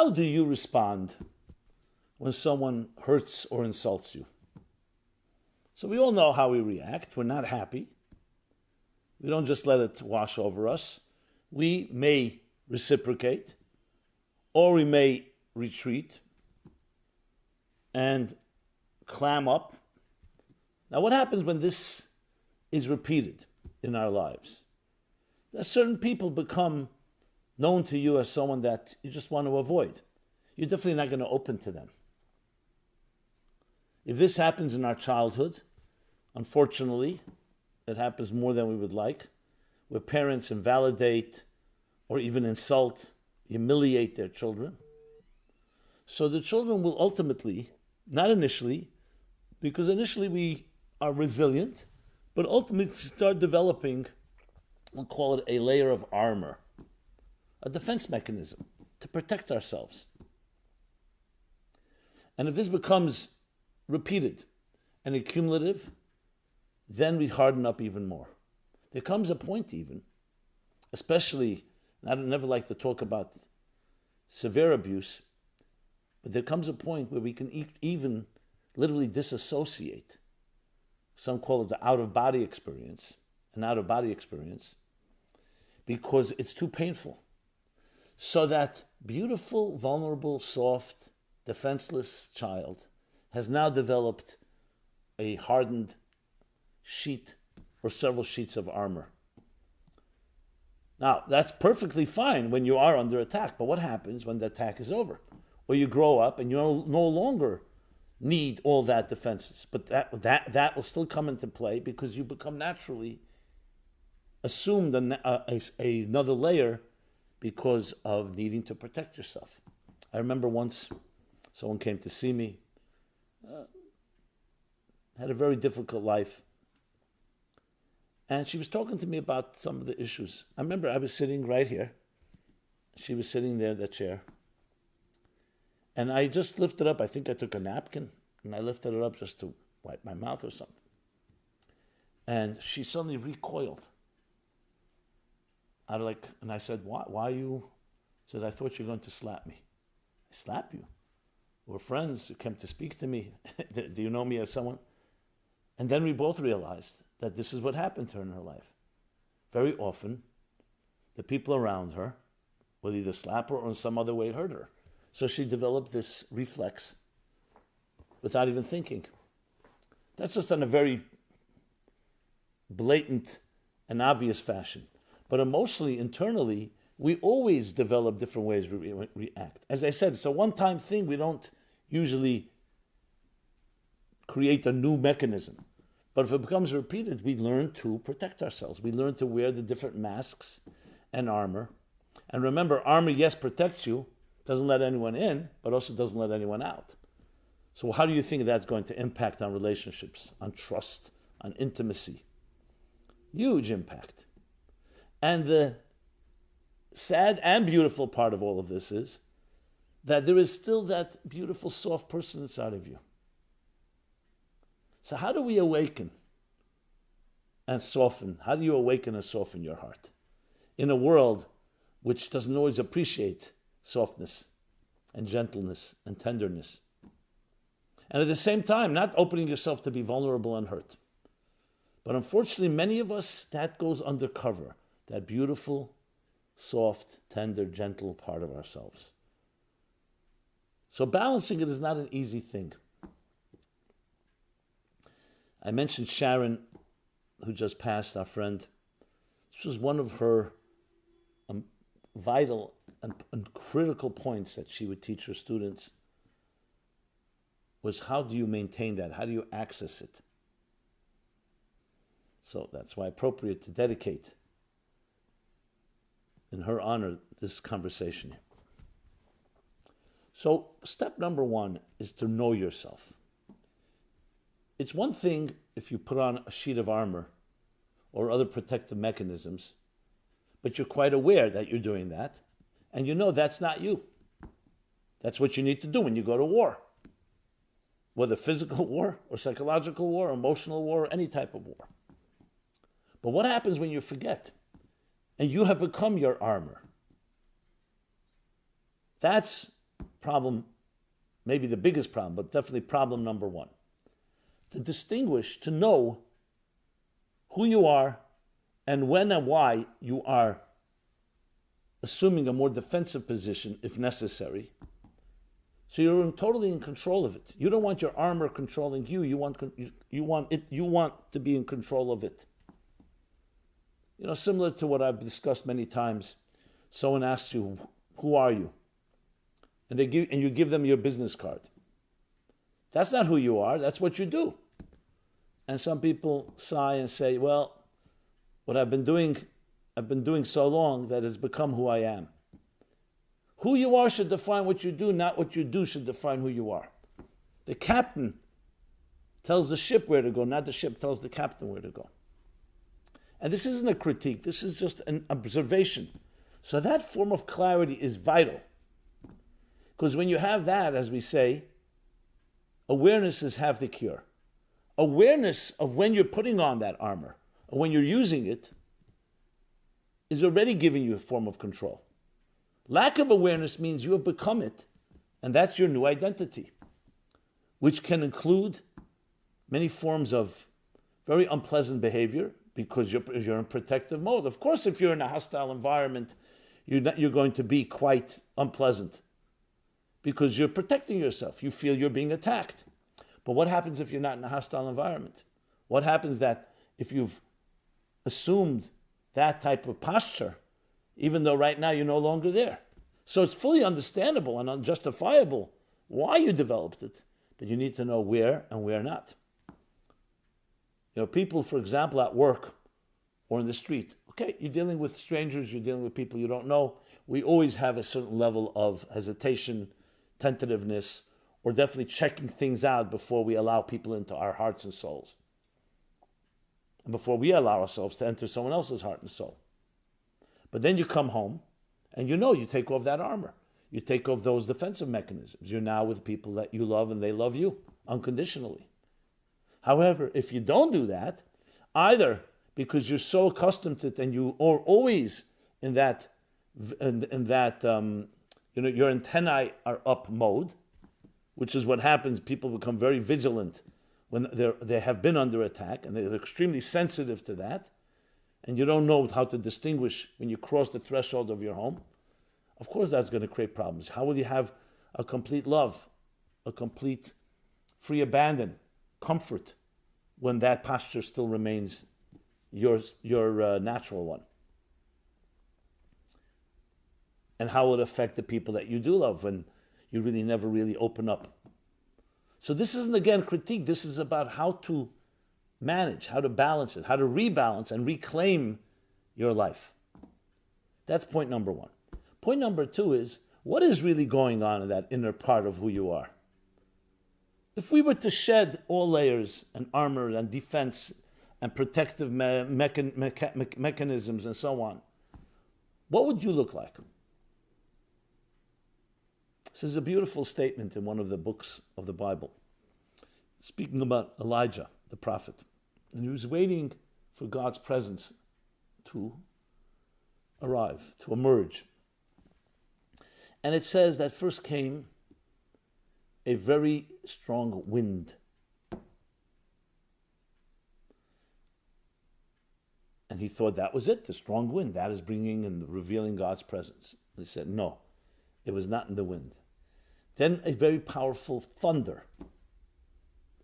How do you respond when someone hurts or insults you? So we all know how we react. We're not happy. We don't just let it wash over us. We may reciprocate, or we may retreat and clam up. Now, what happens when this is repeated in our lives? That certain people become known to you as someone that you just want to avoid. You're definitely not going to open to them. If this happens in our childhood, unfortunately, it happens more than we would like, where parents invalidate or even insult, humiliate their children. So the children will ultimately, not initially, because initially we are resilient, but ultimately start developing, we'll call it a layer of armor, a defense mechanism to protect ourselves. And if this becomes repeated and accumulative, then we harden up even more. There comes a point even, especially, and I never like to talk about severe abuse, but there comes a point where we can even literally disassociate. Some call it the out-of-body experience, an out-of-body experience, because it's too painful. So that beautiful, vulnerable, soft, defenseless child has now developed a hardened sheet or several sheets of armor. Now, that's perfectly fine when you are under attack, but what happens when the attack is over? Or you grow up and you no longer need all that defenses, but that will still come into play because you become naturally assumed another layer because of needing to protect yourself. I remember once someone came to see me, had a very difficult life, and she was talking to me about some of the issues. I remember I was sitting right here. She was sitting there in that chair. And I just lifted up, I think I took a napkin, and I lifted it up just to wipe my mouth or something. And she suddenly recoiled. And I said, why you? She said, I thought you were going to slap me. I slap you? We're friends. You came to speak to me. Do you know me as someone? And then we both realized that this is what happened to her in her life. Very often, the people around her will either slap her or in some other way hurt her. So she developed this reflex without even thinking. That's just in a very blatant and obvious fashion. But emotionally, internally, we always develop different ways we react. As I said, it's a one-time thing. We don't usually create a new mechanism. But if it becomes repeated, we learn to protect ourselves. We learn to wear the different masks and armor. And remember, armor, yes, protects you, doesn't let anyone in, but also doesn't let anyone out. So how do you think that's going to impact on relationships, on trust, on intimacy? Huge impact. And the sad and beautiful part of all of this is that there is still that beautiful, soft person inside of you. So how do we awaken and soften? How do you awaken and soften your heart in a world which doesn't always appreciate softness and gentleness and tenderness? And at the same time, not opening yourself to be vulnerable and hurt. But unfortunately, many of us, that goes undercover, that beautiful, soft, tender, gentle part of ourselves. So balancing it is not an easy thing. I mentioned Sharon, who just passed, our friend. This was one of her vital and critical points that she would teach her students, was how do you maintain that? How do you access it? So that's why appropriate to dedicate in her honor this conversation. So step number one is to know yourself. It's one thing if you put on a sheet of armor or other protective mechanisms, but you're quite aware that you're doing that, and you know that's not you. That's what you need to do when you go to war. Whether physical war or psychological war, emotional war, or any type of war. But what happens when you forget and you have become your armor? That's problem, maybe the biggest problem, but definitely problem number one. To distinguish, to know who you are and when and why you are assuming a more defensive position if necessary. So you're totally in control of it. You don't want your armor controlling you. You want to be in control of it. Similar to what I've discussed many times. Someone asks you, "Who are you?" And you give them your business card. That's not who you are. That's what you do. And some people sigh and say, "Well, what I've been doing so long that it's become who I am." Who you are should define what you do, not what you do should define who you are. The captain tells the ship where to go, not the ship tells the captain where to go. And this isn't a critique, this is just an observation. So that form of clarity is vital. Because when you have that, as we say, awareness is half the cure. Awareness of when you're putting on that armor, or when you're using it, is already giving you a form of control. Lack of awareness means you have become it, and that's your new identity, which can include many forms of very unpleasant behavior because you're in protective mode. Of course, if you're in a hostile environment, you're going to be quite unpleasant because you're protecting yourself. You feel you're being attacked. But what happens if you're not in a hostile environment? What happens that if you've assumed that type of posture, even though right now you're no longer there? So it's fully understandable and unjustifiable why you developed it, but you need to know where and where not. People, for example, at work or in the street, okay, you're dealing with strangers, you're dealing with people you don't know. We always have a certain level of hesitation, tentativeness, or definitely checking things out before we allow people into our hearts and souls. And before we allow ourselves to enter someone else's heart and soul. But then you come home and you take off that armor. You take off those defensive mechanisms. You're now with people that you love and they love you unconditionally. However, if you don't do that, either because you're so accustomed to it and you are always in that your antennae are up mode, which is what happens. People become very vigilant when they have been under attack, and they're extremely sensitive to that, and you don't know how to distinguish when you cross the threshold of your home. Of course, that's going to create problems. How will you have a complete love, a complete free abandon, comfort, when that posture still remains your natural one? And how will it affect the people that you do love when you really never really open up? So this isn't, again, critique. This is about how to manage, how to balance it, how to rebalance and reclaim your life. That's point number one. Point number two is, what is really going on in that inner part of who you are? If we were to shed all layers and armor and defense and protective mechanisms and so on, what would you look like? This is a beautiful statement in one of the books of the Bible, speaking about Elijah, the prophet. And he was waiting for God's presence to arrive, to emerge. And it says that first came a very strong wind. And he thought that was it, the strong wind. That is bringing and revealing God's presence. He said, no, it was not in the wind. Then a very powerful thunder.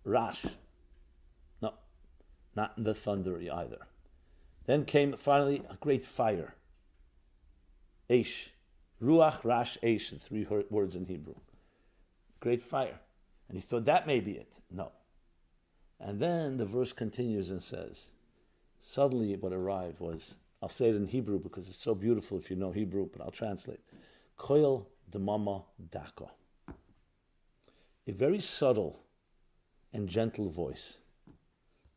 Rash. No, not in the thunder either. Then came finally a great fire. Eish. Ruach, Rash, Eish, the three words in Hebrew. Great fire. And he thought that may be it. No. And then the verse continues and says, suddenly what arrived was, I'll say it in Hebrew because it's so beautiful if you know Hebrew, but I'll translate. Koil demama daka. A very subtle and gentle voice.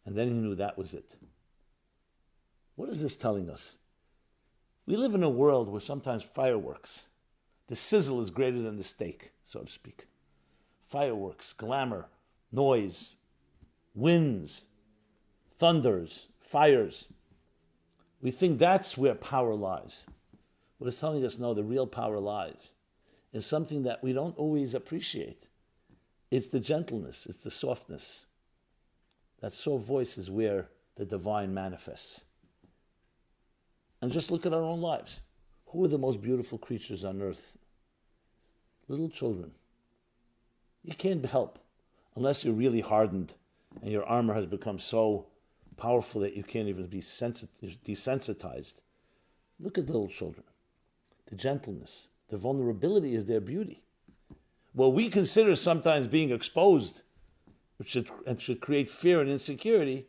And then he knew that was it. What is this telling us? We live in a world where sometimes fireworks, the sizzle is greater than the steak, so to speak. Fireworks, glamour, noise, winds, thunders, fires. We think that's where power lies. What it's telling us, no, the real power lies is something that we don't always appreciate. It's the gentleness, it's the softness. That soft voice is where the divine manifests. And just look at our own lives. Who are the most beautiful creatures on earth? Little children. You can't help, unless you're really hardened and your armor has become so powerful that you can't even be desensitized. Look at little children. The gentleness, the vulnerability is their beauty. What we consider sometimes being exposed, which should create fear and insecurity,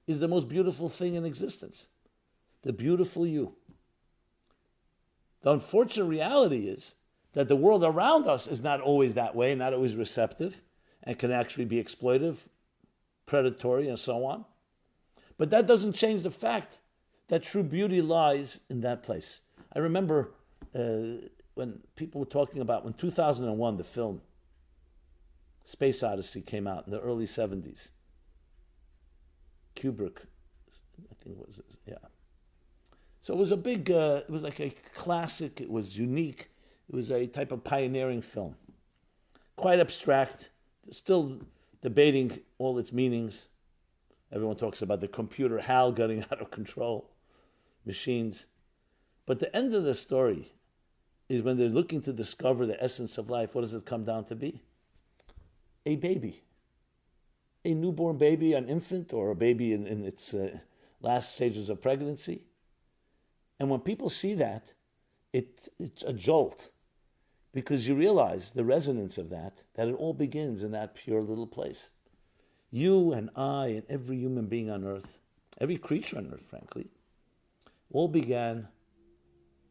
is the most beautiful thing in existence. The beautiful you. The unfortunate reality is that the world around us is not always that way, not always receptive, and can actually be exploitive, predatory, and so on. But that doesn't change the fact that true beauty lies in that place. I remember when people were talking about when 2001, the film Space Odyssey came out in the early 70s. Kubrick, I think it was, yeah. So it was a big, it was like a classic, it was unique, it was a type of pioneering film. Quite abstract, still debating all its meanings. Everyone talks about the computer HAL getting out of control, machines. But the end of the story is when they're looking to discover the essence of life, what does it come down to be? A baby. A newborn baby, an infant, or a baby in its last stages of pregnancy. And when people see that, it's a jolt, because you realize the resonance of that it all begins in that pure little place. You and I and every human being on earth, every creature on earth, frankly, all began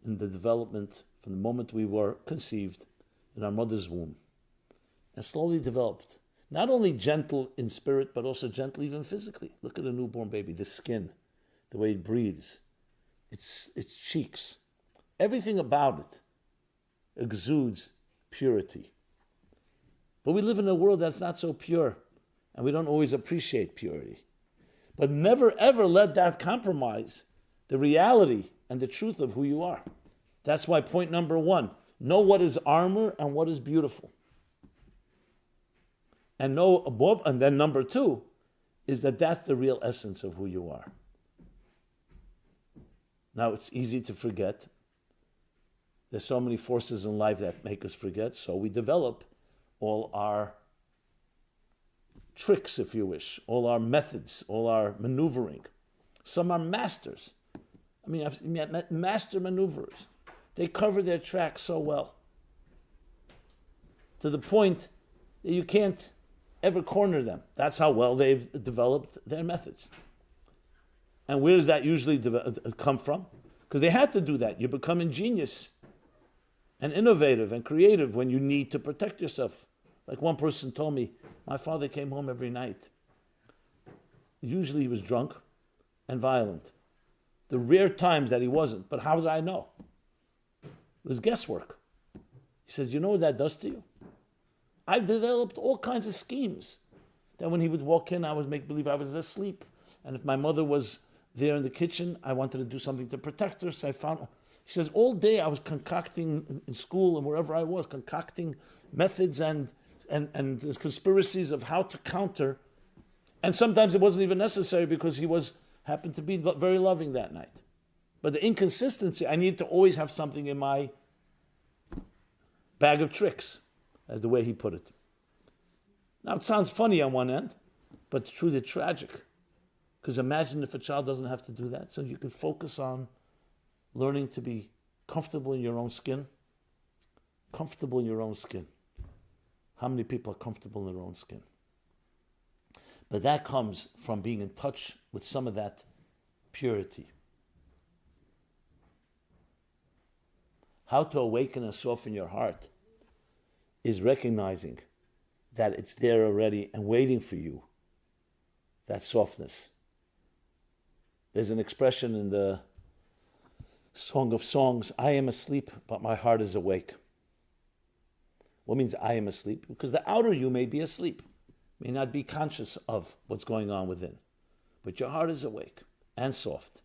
in the development from the moment we were conceived in our mother's womb, and slowly developed. Not only gentle in spirit, but also gentle even physically. Look at a newborn baby, the skin, the way it breathes, its cheeks. Everything about it exudes purity. But we live in a world that's not so pure, and we don't always appreciate purity. But never ever let that compromise the reality and the truth of who you are. That's why point number one, know what is armor and what is beautiful. And know above, and then number two is that that's the real essence of who you are. Now it's easy to forget. There's so many forces in life that make us forget, so we develop all our tricks, if you wish, all our methods, all our maneuvering. Some are masters. I mean, I've met master maneuverers. They cover their tracks so well, to the point that you can't ever corner them. That's how well they've developed their methods. And where does that usually come from? Because they had to do that. You become ingenious and innovative and creative when you need to protect yourself. Like one person told me, my father came home every night. Usually he was drunk and violent. The rare times that he wasn't, but how did I know? It was guesswork. He says, you know what that does to you? I've developed all kinds of schemes. That when he would walk in, I would make believe I was asleep. And if my mother was there in the kitchen, I wanted to do something to protect her. So I found, he says, all day I was concocting in school and wherever I was, concocting methods and conspiracies of how to counter. And sometimes it wasn't even necessary because he happened to be very loving that night. But the inconsistency, I needed to always have something in my bag of tricks, as the way he put it. Now, it sounds funny on one end, but the truth is tragic. Because imagine if a child doesn't have to do that. So you can focus on learning to be comfortable in your own skin. Comfortable in your own skin. How many people are comfortable in their own skin? But that comes from being in touch with some of that purity. How to awaken and soften your heart is recognizing that it's there already and waiting for you, that softness. There's an expression in the Song of Songs, I am asleep, but my heart is awake. What means I am asleep? Because the outer you may be asleep, may not be conscious of what's going on within, but your heart is awake and soft.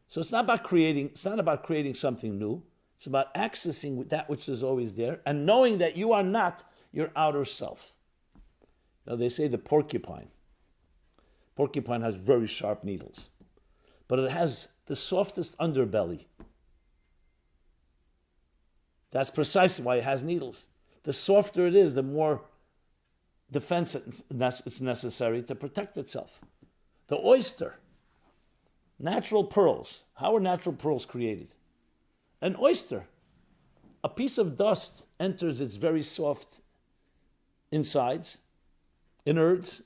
So it's not about creating something new. It's about accessing that which is always there and knowing that you are not your outer self. Now they say the porcupine has very sharp needles, but it has the softest underbelly. That's precisely why it has needles. The softer it is, the more defense it's necessary to protect itself. The oyster, natural pearls. How are natural pearls created? An oyster, a piece of dust enters its very soft insides, innards.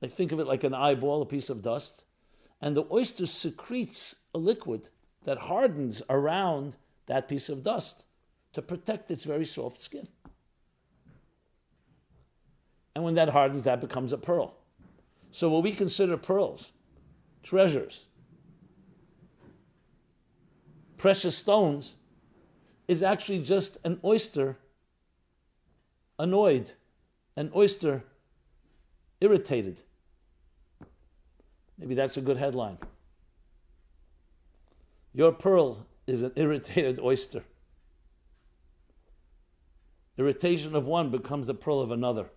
Like think of it like an eyeball, a piece of dust. And the oyster secretes a liquid that hardens around that piece of dust to protect its very soft skin. And when that hardens, that becomes a pearl. So what we consider pearls, treasures, precious stones, is actually just an oyster annoyed, an oyster irritated. Maybe that's a good headline. Your pearl is an irritated oyster. Irritation of one becomes the pearl of another.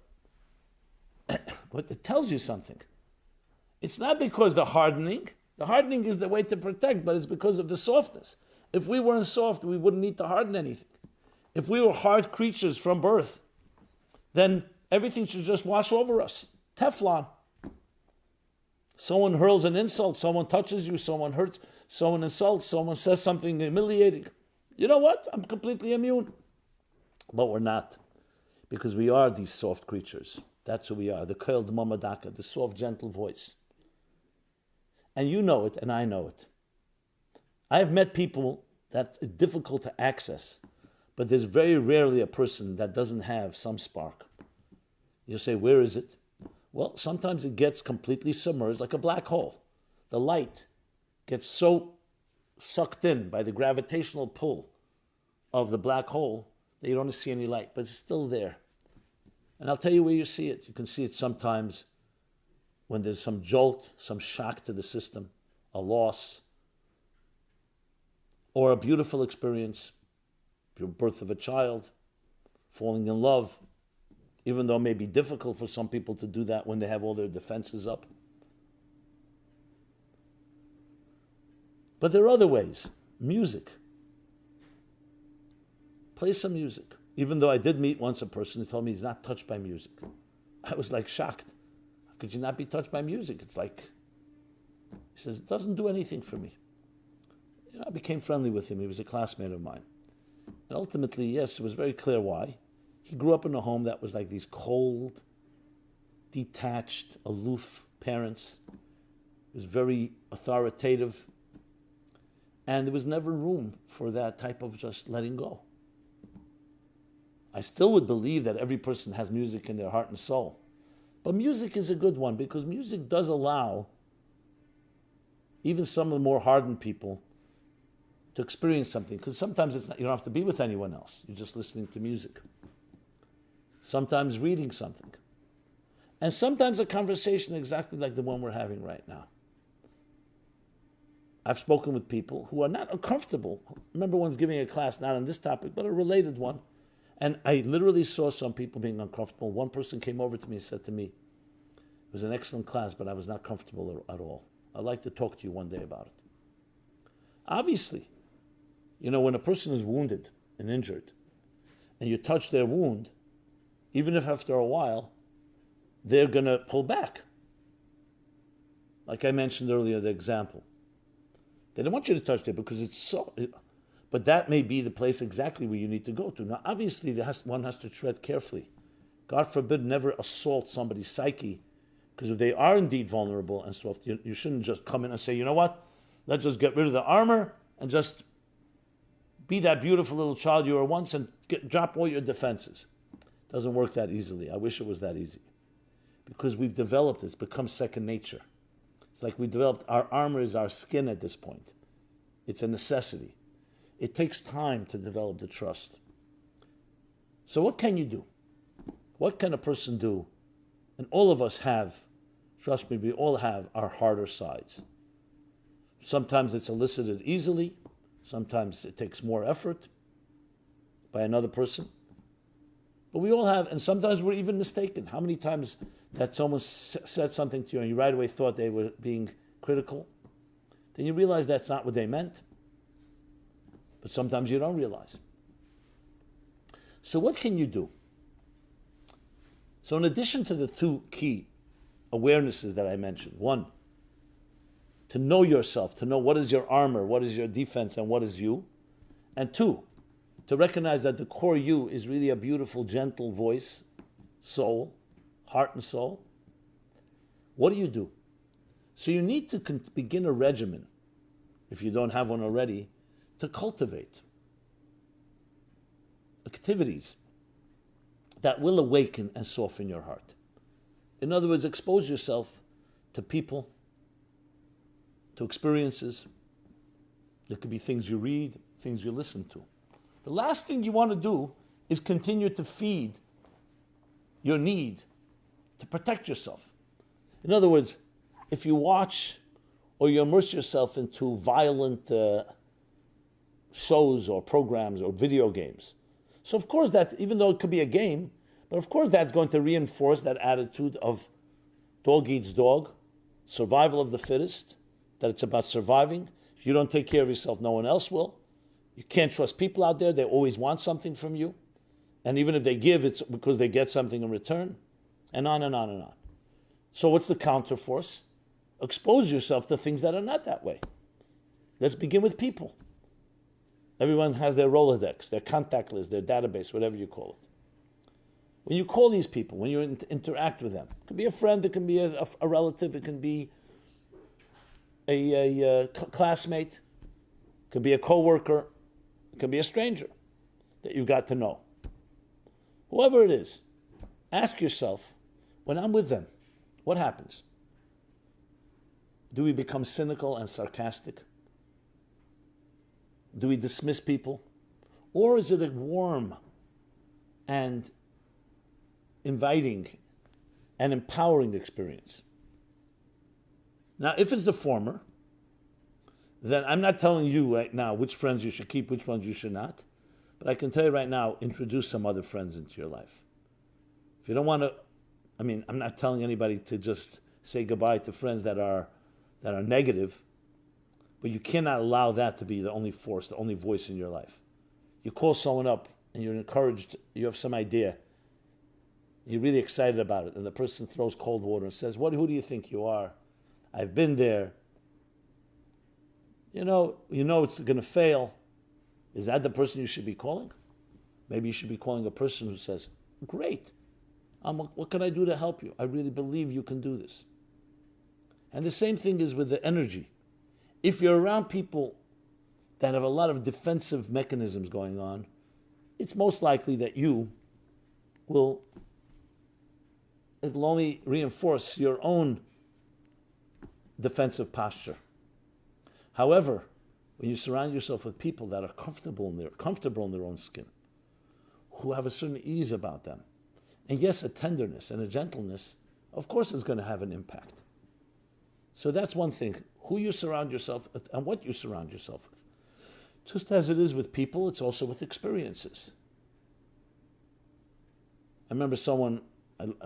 But it tells you something. It's not because the hardening is the way to protect, but it's because of the softness. If we weren't soft, we wouldn't need to harden anything. If we were hard creatures from birth, then everything should just wash over us. Teflon. Someone hurls an insult, someone touches you, someone hurts, someone insults, someone says something humiliating. You know what? I'm completely immune. But we're not, because we are these soft creatures. That's who we are, the Koel Dmamadaka, the soft, gentle voice. And you know it, and I know it. I have met people that it's difficult to access, but there's very rarely a person that doesn't have some spark. You'll say, where is it? Well, sometimes it gets completely submerged like a black hole. The light gets so sucked in by the gravitational pull of the black hole that you don't see any light, but it's still there. And I'll tell you where you see it. You can see it sometimes when there's some jolt, some shock to the system, a loss, or a beautiful experience, the birth of a child, falling in love, even though it may be difficult for some people to do that when they have all their defenses up. But there are other ways. Music. Play some music. Even though I did meet once a person who told me he's not touched by music. I was like shocked. How could you not be touched by music? It's like, he says, it doesn't do anything for me. I became friendly with him. He was a classmate of mine. And ultimately, yes, it was very clear why. He grew up in a home that was like these cold, detached, aloof parents. It was very authoritative. And there was never room for that type of just letting go. I still would believe that every person has music in their heart and soul. But music is a good one because music does allow even some of the more hardened people to experience something. Because sometimes it's not, you don't have to be with anyone else. You're just listening to music. Sometimes reading something. And sometimes a conversation exactly like the one we're having right now. I've spoken with people who are not uncomfortable. I remember one's giving a class, not on this topic, but a related one. And I literally saw some people being uncomfortable. One person came over to me and said to me, it was an excellent class, but I was not comfortable at all. I'd like to talk to you one day about it. Obviously, when a person is wounded and injured, and you touch their wound, even if after a while, they're going to pull back. Like I mentioned earlier, the example. They don't want you to touch it because it's so... But that may be the place exactly where you need to go to. Now, obviously, one has to tread carefully. God forbid, never assault somebody's psyche, because if they are indeed vulnerable and soft, you shouldn't just come in and say, you know what, let's just get rid of the armor and just be that beautiful little child you were once and drop all your defenses. It doesn't work that easily. I wish it was that easy. Because we've developed it. It's become second nature. It's like we developed, our armor is our skin at this point. It's a necessity. It takes time to develop the trust. So what can you do? What can a person do? And all of us have, trust me, we all have our harder sides. Sometimes it's elicited easily. Sometimes it takes more effort by another person. But we all have, and sometimes we're even mistaken. How many times that someone said something to you and you right away thought they were being critical? Then you realize that's not what they meant. But sometimes you don't realize. So what can you do? So in addition to the two key awarenesses that I mentioned, one, to know yourself, to know what is your armor, what is your defense, and what is you. And two, to recognize that the core you is really a beautiful, gentle voice, soul, heart and soul. What do you do? So you need to begin a regimen, if you don't have one already, to cultivate activities that will awaken and soften your heart. In other words, expose yourself to people, to experiences. It could be things you read, things you listen to. The last thing you want to do is continue to feed your need to protect yourself. In other words, if you watch or you immerse yourself into violent shows or programs or video games, so of course that, even though it could be a game, but of course that's going to reinforce that attitude of dog eats dog, survival of the fittest, that it's about surviving. If you don't take care of yourself, no one else will. You can't trust people out there. They always want something from you. And even if they give, it's because they get something in return. And on and on and on. So what's the counterforce? Expose yourself to things that are not that way. Let's begin with people. Everyone has their Rolodex, their contact list, their database, whatever you call it. When you call these people, when you interact with them, it could be a friend, it can be a relative, it can be a classmate, it could be a coworker, it can be a stranger that you've got to know. Whoever it is, ask yourself, when I'm with them, what happens? Do we become cynical and sarcastic? Do we dismiss people? Or is it a warm and inviting and empowering experience? Now, if it's the former, then I'm not telling you right now which friends you should keep, which ones you should not. But I can tell you right now, introduce some other friends into your life. If you don't want to, I'm not telling anybody to just say goodbye to friends that are negative, but you cannot allow that to be the only force, the only voice in your life. You call someone up and you're encouraged, you have some idea, you're really excited about it, and the person throws cold water and says, who do you think you are? I've been there. You know it's going to fail. Is that the person you should be calling? Maybe you should be calling a person who says, great, what can I do to help you? I really believe you can do this. And the same thing is with the energy. If you're around people that have a lot of defensive mechanisms going on, it's most likely that it'll only reinforce your own defensive posture. However, when you surround yourself with people that are comfortable in their own skin, who have a certain ease about them, and yes, a tenderness and a gentleness, of course, is going to have an impact. So that's one thing, who you surround yourself with and what you surround yourself with. Just as it is with people, it's also with experiences. I remember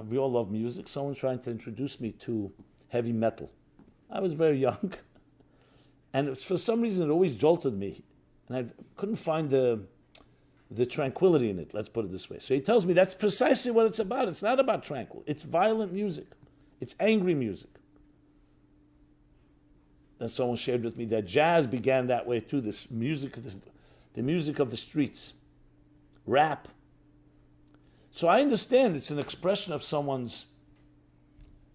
we all love music, someone trying to introduce me to heavy metal. I was very young, and for some reason it always jolted me, and I couldn't find the tranquility in it, let's put it this way. So he tells me that's precisely what it's about. It's not about tranquil. It's violent music. It's angry music. Then someone shared with me that jazz began that way too, this music, the music of the streets, rap. So I understand it's an expression of someone's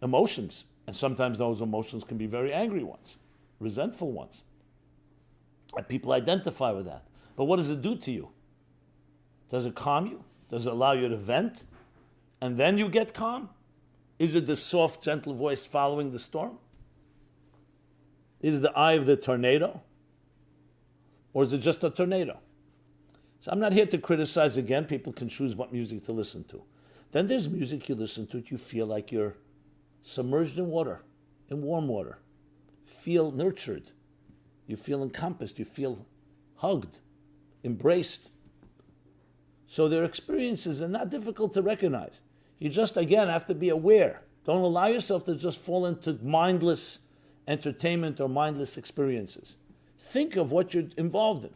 emotions, and sometimes those emotions can be very angry ones, resentful ones. And people identify with that. But what does it do to you? Does it calm you? Does it allow you to vent? And then you get calm? Is it the soft, gentle voice following the storm? Is it the eye of the tornado? Or is it just a tornado? So I'm not here to criticize again. People can choose what music to listen to. Then there's music you listen to, you feel like you're submerged in water, in warm water. Feel nurtured. You feel encompassed. You feel hugged, embraced. So their experiences are not difficult to recognize. You just, again, have to be aware. Don't allow yourself to just fall into mindless entertainment or mindless experiences. Think of what you're involved in.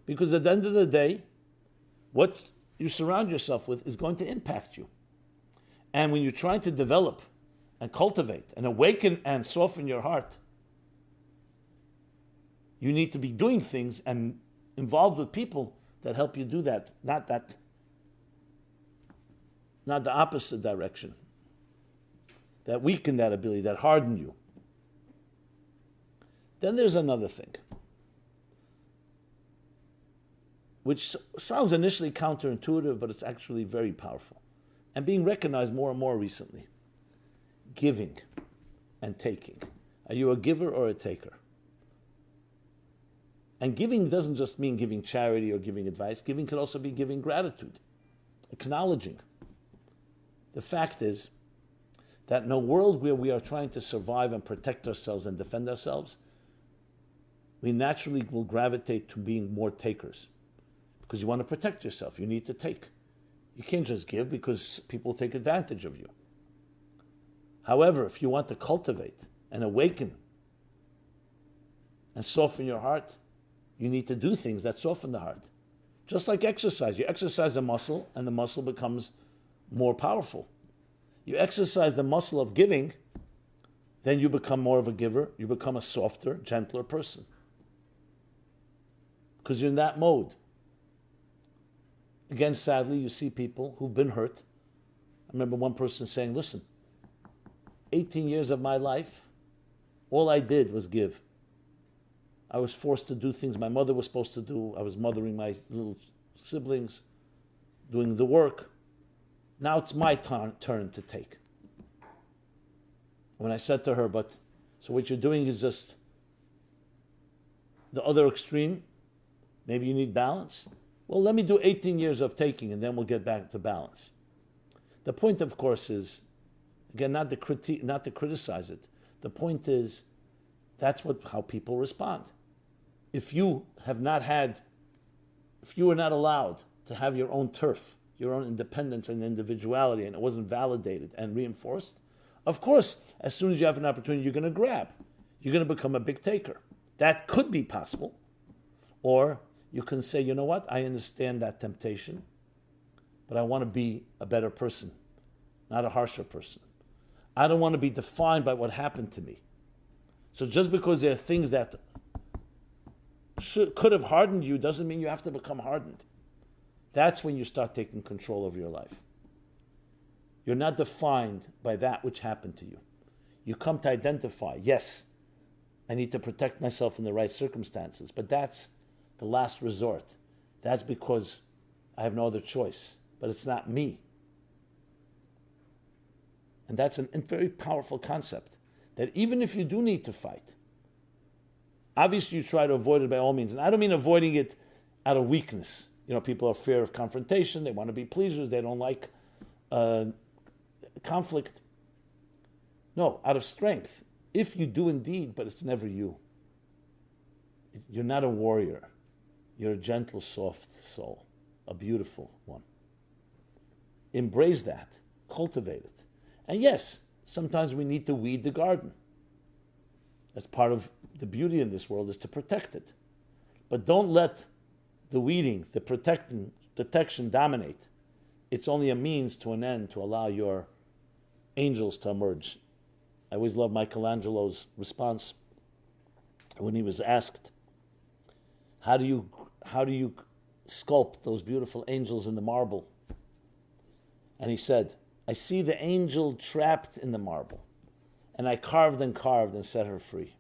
Because at the end of the day, what you surround yourself with is going to impact you. And when you're trying to develop and cultivate and awaken and soften your heart, you need to be doing things and involved with people that help you do that, not the opposite direction, that weaken that ability, that harden you. Then there's another thing, which sounds initially counterintuitive, but it's actually very powerful, and being recognized more and more recently. Giving and taking. Are you a giver or a taker? And giving doesn't just mean giving charity or giving advice. Giving could also be giving gratitude, acknowledging. The fact is that in a world where we are trying to survive and protect ourselves and defend ourselves, we naturally will gravitate to being more takers. Because you want to protect yourself, you need to take. You can't just give because people take advantage of you. However, if you want to cultivate and awaken and soften your heart, you need to do things that soften the heart. Just like exercise. You exercise a muscle and the muscle becomes more powerful. You exercise the muscle of giving, then you become more of a giver. You become a softer, gentler person. Because you're in that mode. Again, sadly, you see people who've been hurt. I remember one person saying, listen, 18 years of my life, all I did was give. I was forced to do things my mother was supposed to do. I was mothering my little siblings, doing the work. Now it's my turn to take. When I said to her, but so what you're doing is just the other extreme, maybe you need balance. Well, let me do 18 years of taking and then we'll get back to balance. The point, of course, is, again, not to criticize it. The point is, that's how people respond. If you were not allowed to have your own turf, your own independence and individuality, and it wasn't validated and reinforced, of course, as soon as you have an opportunity, you're going to grab. You're going to become a big taker. That could be possible. Or you can say, you know what, I understand that temptation, but I want to be a better person, not a harsher person. I don't want to be defined by what happened to me. So just because there are things that could have hardened you doesn't mean you have to become hardened. That's when you start taking control of your life. You're not defined by that which happened to you. You come to identify, yes, I need to protect myself in the right circumstances, but that's the last resort. That's because I have no other choice, but it's not me. And that's a very powerful concept, that even if you do need to fight, obviously you try to avoid it by all means. And I don't mean avoiding it out of weakness. You know, people are fear of confrontation. They want to be pleasers. They don't like conflict. No, out of strength. If you do indeed, but it's never you. You're not a warrior. You're a gentle, soft soul, a beautiful one. Embrace that. Cultivate it. And yes, sometimes we need to weed the garden. That's part of the beauty in this world, is to protect it. But don't let the weeding, the protection dominate. It's only a means to an end to allow your angels to emerge. I always love Michelangelo's response when he was asked, how do you sculpt those beautiful angels in the marble? And he said, I see the angel trapped in the marble, and I carved and set her free.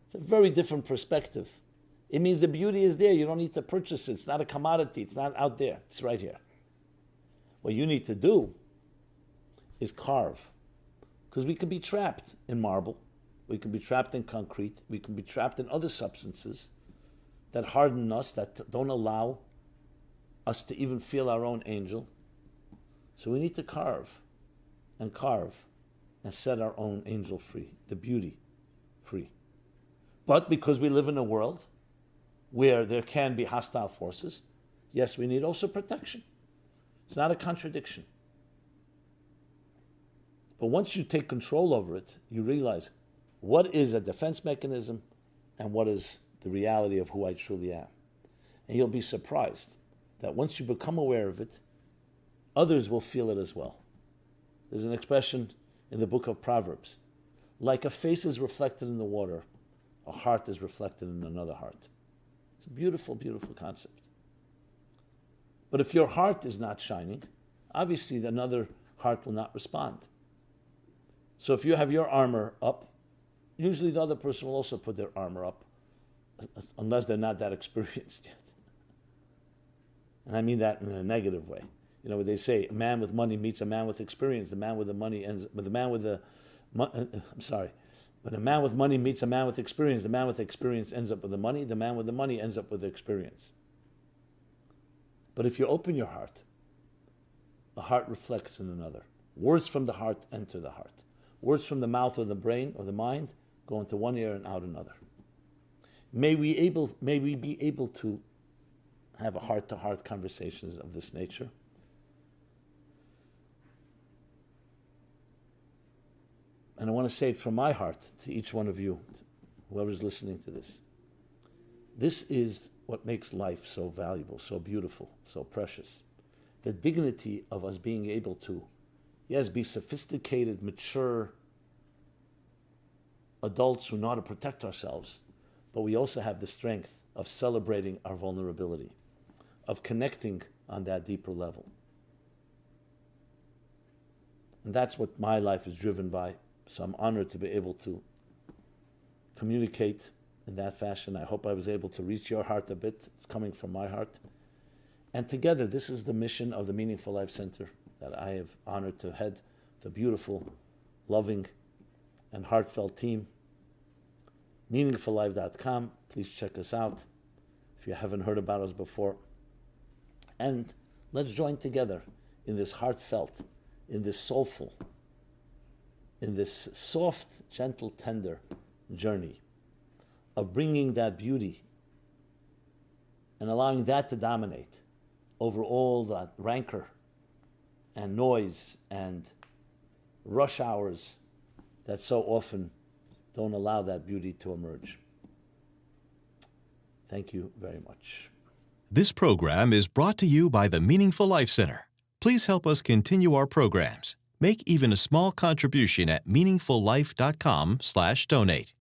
It's a very different perspective. It means the beauty is there. You don't need to purchase it. It's not a commodity. It's not out there. It's right here. What you need to do is carve. Because we can be trapped in marble. We can be trapped in concrete. We can be trapped in other substances that harden us, that don't allow us to even feel our own angel. So we need to carve and set our own angel free, the beauty free. But because we live in a world where there can be hostile forces, yes, we need also protection. It's not a contradiction. But once you take control over it, you realize what is a defense mechanism and what is the reality of who I truly am. And you'll be surprised that once you become aware of it, others will feel it as well. There's an expression in the book of Proverbs, like a face is reflected in the water, a heart is reflected in another heart. It's a beautiful, beautiful concept. But if your heart is not shining, obviously another heart will not respond. So if you have your armor up, usually the other person will also put their armor up, unless they're not that experienced yet. And I mean that in a negative way. You know what they say, a man with money meets a man with experience. The man with the money ends with the man with the when a man with money meets a man with experience, the man with experience ends up with the money ends up with the experience. But if you open your heart, the heart reflects in another. Words from the heart enter the heart. Words from the mouth or the brain or the mind go into one ear and out another. May we be able to have a heart-to-heart conversations of this nature. And I want to say it from my heart to each one of you, whoever's listening to this. This is what makes life so valuable, so beautiful, so precious. The dignity of us being able to, yes, be sophisticated, mature adults who know how to protect ourselves, but we also have the strength of celebrating our vulnerability, of connecting on that deeper level. And that's what my life is driven by. So I'm honored to be able to communicate in that fashion. I hope I was able to reach your heart a bit. It's coming from my heart. And together, this is the mission of the Meaningful Life Center that I have honored to head, the beautiful, loving, and heartfelt team. MeaningfulLife.com. Please check us out if you haven't heard about us before. And let's join together in this heartfelt, in this soulful, in this soft, gentle, tender journey of bringing that beauty and allowing that to dominate over all that rancor and noise and rush hours that so often don't allow that beauty to emerge. Thank you very much. This program is brought to you by the Meaningful Life Center. Please help us continue our programs. Make even a small contribution at meaningfullife.com/donate.